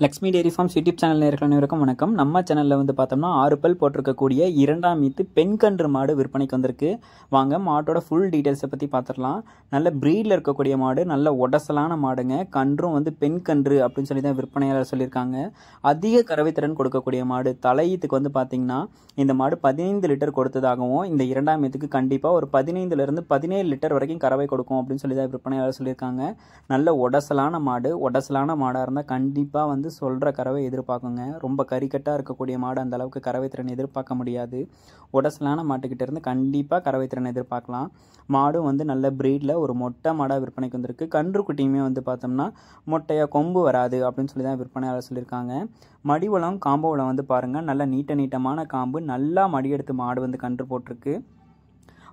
Lakshmi dairy farms YouTube channel நேயர்களுக்கு வணக்கம். நம்ம சேனலில் வந்து பார்த்தோம்னா 6 பல் போட்டிருக்கக்கூடிய 2ஆம் ஈத்து பெண் கன்று மாடு விற்பனைக்கு வந்திருக்கு. வாங்க மாட்டோட ஃபுல் டீட்டெயில்ஸை பற்றி பார்த்துடலாம். நல்ல ப்ரீடில் இருக்கக்கூடிய மாடு, நல்ல உடசலான மாடுங்க. கன்றும் வந்து பெண் கன்று அப்படின்னு சொல்லி தான் விற்பனையாளர் சொல்லியிருக்காங்க. அதிக கறவைத்திறன் கொடுக்கக்கூடிய மாடு. தலையீத்துக்கு வந்து பார்த்தீங்கன்னா இந்த மாடு 15 லிட்டர் கொடுத்ததாகவும், இந்த 2ஆம் ஈத்துக்கு கண்டிப்பாக ஒரு 15லிருந்து 17 லிட்டர் வரைக்கும் கறவை கொடுக்கும் அப்படின்னு சொல்லி தான் விற்பனையாளர் சொல்லியிருக்காங்க. நல்ல உடசலான மாடு. உடசலான மாடாக இருந்தால் கண்டிப்பாக வந்து சொல்கிற கறவை எதிர்பார்க்குங்க. ரொம்ப கறிக்கட்டாக இருக்கக்கூடிய மாடு அந்த அளவுக்கு கறவை திறன் எதிர்பார்க்க முடியாது. உடசலான மாட்டுக்கிட்ட இருந்து கண்டிப்பாக கறவை திறன் எதிர்பார்க்கலாம். மாடும் வந்து நல்ல ப்ரீடில் ஒரு மொட்டை மாடாக விற்பனைக்கு வந்திருக்கு. கன்று குட்டியுமே வந்து பார்த்தோம்னா மொட்டையாக கொம்பு வராது அப்படின்னு சொல்லி தான் விற்பனையாளர் சொல்லியிருக்காங்க. மடிவளம் காம்புவளம் வந்து பாருங்கள், நல்ல நீட்டமான காம்பு, நல்லா மடி எடுத்து மாடு வந்து கன்று போட்டிருக்கு.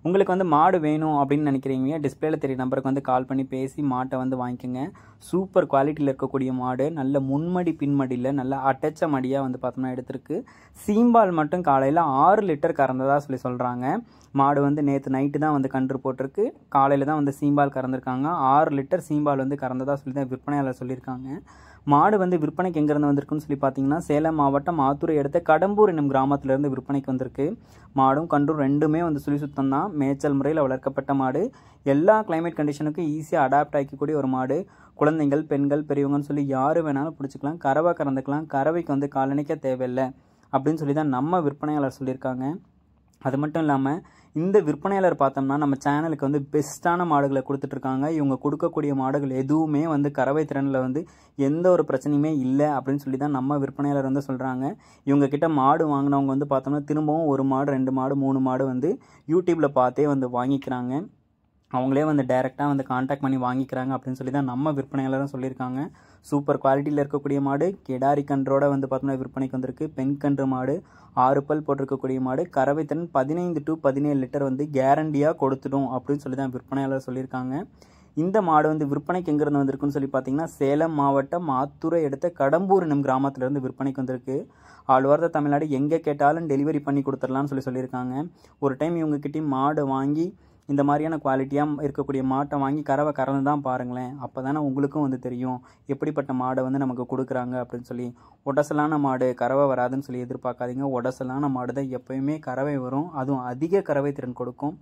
உங்களுக்கு வந்து மாடு வேணும் அப்படின்னு நினைக்கிறீங்க, டிஸ்பிளேல தெரிய நம்பருக்கு வந்து கால் பண்ணி பேசி மாட்டை வந்து வாங்கிக்கோங்க. சூப்பர் குவாலிட்டியில் இருக்கக்கூடிய மாடு. நல்ல முன்மடி பின்மடியில் நல்ல அடைச்ச மடியாக வந்து பார்த்தோம்னா எடுத்திருக்கு. சீம்பால் மட்டும் காலையில் 6 லிட்டர் கறந்ததாக சொல்கிறாங்க. மாடு வந்து நேற்று நைட்டு தான் வந்து கன்று போட்டிருக்கு. காலையில் தான் வந்து சீம்பால் கறந்துருக்காங்க. 6 லிட்டர் சீம்பால் வந்து கறந்ததாக சொல்லி தான் விற்பனையாளர் சொல்லியிருக்காங்க. மாடு வந்து விற்பனைக்கு எங்கேருந்து வந்திருக்குன்னு சொல்லி பார்த்தீங்கன்னா, சேலம் மாவட்டம் ஆத்தூரை அடுத்த கடம்பூர் என்னும் கிராமத்திலேருந்து விற்பனைக்கு வந்திருக்கு. மாடும் கன்றும் ரெண்டுமே வந்து சுழி சுத்தம் தான். மேய்ச்சல் முறையில் வளர்க்கப்பட்ட மாடு. எல்லா கிளைமேட் கண்டிஷனுக்கும் ஈஸியாக அடாப்ட் ஆகிக்கக்கூடிய ஒரு மாடு. குழந்தைகள், பெண்கள், பெரியவங்கன்னு சொல்லி யார் வேணாலும் பிடிச்சிக்கலாம். கறவை கறந்துக்கலாம். கறவைக்கு வந்து காலணிக்க தேவையில்லை அப்படின்னு சொல்லி தான் நம்ம விற்பனையாளர் சொல்லியிருக்காங்க. அது மட்டும் இல்லாமல் இந்த விற்பனையாளர் பார்த்தோம்னா நம்ம சேனலுக்கு வந்து பெஸ்ட்டான மாடுகளை கொடுத்துட்ருக்காங்க. இவங்க கொடுக்கக்கூடிய மாடுகள் எதுவுமே வந்து கறவை திறனில் வந்து எந்த ஒரு பிரச்சனையுமே இல்லை அப்படின்னு சொல்லி தான் நம்ம விற்பனையாளர் வந்து சொல்கிறாங்க. இவங்கக்கிட்ட மாடு வாங்கினவங்க வந்து பார்த்தோம்னா திரும்பவும் 1 மாடு, 2 மாடு, 3 மாடு வந்து யூடியூப்பில் பார்த்தே வந்து வாங்கிக்கிறாங்க. அவங்களே வந்து டைரெக்டாக வந்து கான்டாக்ட் பண்ணி வாங்கிக்கிறாங்க அப்படின்னு சொல்லி தான் நம்ம விற்பனையாளரும் சொல்லியிருக்காங்க. சூப்பர் குவாலிட்டியில் இருக்கக்கூடிய மாடு. கிடாரி கன்றோட வந்து பார்த்தோம்னா விற்பனைக்கு வந்திருக்கு. பெண் கன்று மாடு, 6 பல் போட்டிருக்கக்கூடிய மாடு. கறவை திறன் 15 to 17 லிட்டர் வந்து கேரண்டியாக கொடுத்துடும் அப்படின்னு சொல்லி தான் விற்பனையாளர் சொல்லியிருக்காங்க. இந்த மாடு வந்து விற்பனைக்கு எங்கேருந்து வந்திருக்குன்னு சொல்லி பார்த்தீங்கன்னா, சேலம் மாவட்டம் ஆத்தூரை அடுத்த கடம்பூர் என்னும் கிராமத்திலேருந்து விற்பனைக்கு வந்திருக்கு. ஆல் ஓவர் த தமிழ்நாடு எங்கே கேட்டாலும் டெலிவரி பண்ணி கொடுத்துடலான்னு சொல்லியிருக்காங்க. ஒரு டைம் இவங்ககிட்டயும் மாடு வாங்கி இந்த மாதிரியான குவாலிட்டியாக இருக்கக்கூடிய மாட்டை வாங்கி கறவை கறந்து தான் பாருங்களேன். அப்போ தானே உங்களுக்கும் வந்து தெரியும் எப்படிப்பட்ட மாடை வந்து நமக்கு கொடுக்குறாங்க அப்படின்னு சொல்லி. உடசலான மாடு கறவை வராதுன்னு சொல்லி எதிர்பார்க்காதீங்க. உடசலான மாடு தான் எப்போயுமே கறவை வரும். அதுவும் அதிக கறவை திறன் கொடுக்கும்.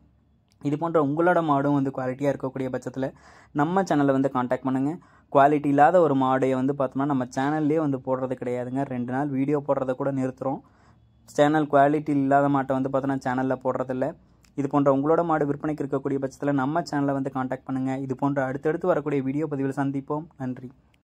இது போன்ற உங்களோட மாடும் வந்து குவாலிட்டியாக இருக்கக்கூடிய பட்சத்தில் நம்ம சேனலை வந்து காண்டாக்ட் பண்ணுங்கள். குவாலிட்டி இல்லாத ஒரு மாடையை வந்து பார்த்தோம்னா நம்ம சேனல்லே வந்து போடுறது கிடையாதுங்க. 2 நாள் வீடியோ போடுறத கூட நிறுத்துகிறோம். சேனல் குவாலிட்டி இல்லாத மாட்டை வந்து பார்த்தோன்னா சேனலில் போடுறதில்ல. இது போன்ற உங்களோட மாடு விற்பனைக்கு இருக்கக்கூடிய பட்சத்தில் நம்ம சேனலை வந்து காண்டாக்ட் பண்ணுங்கள். இது போன்ற அடுத்தடுத்து வரக்கூடிய வீடியோ பதிவில் சந்திப்போம். நன்றி.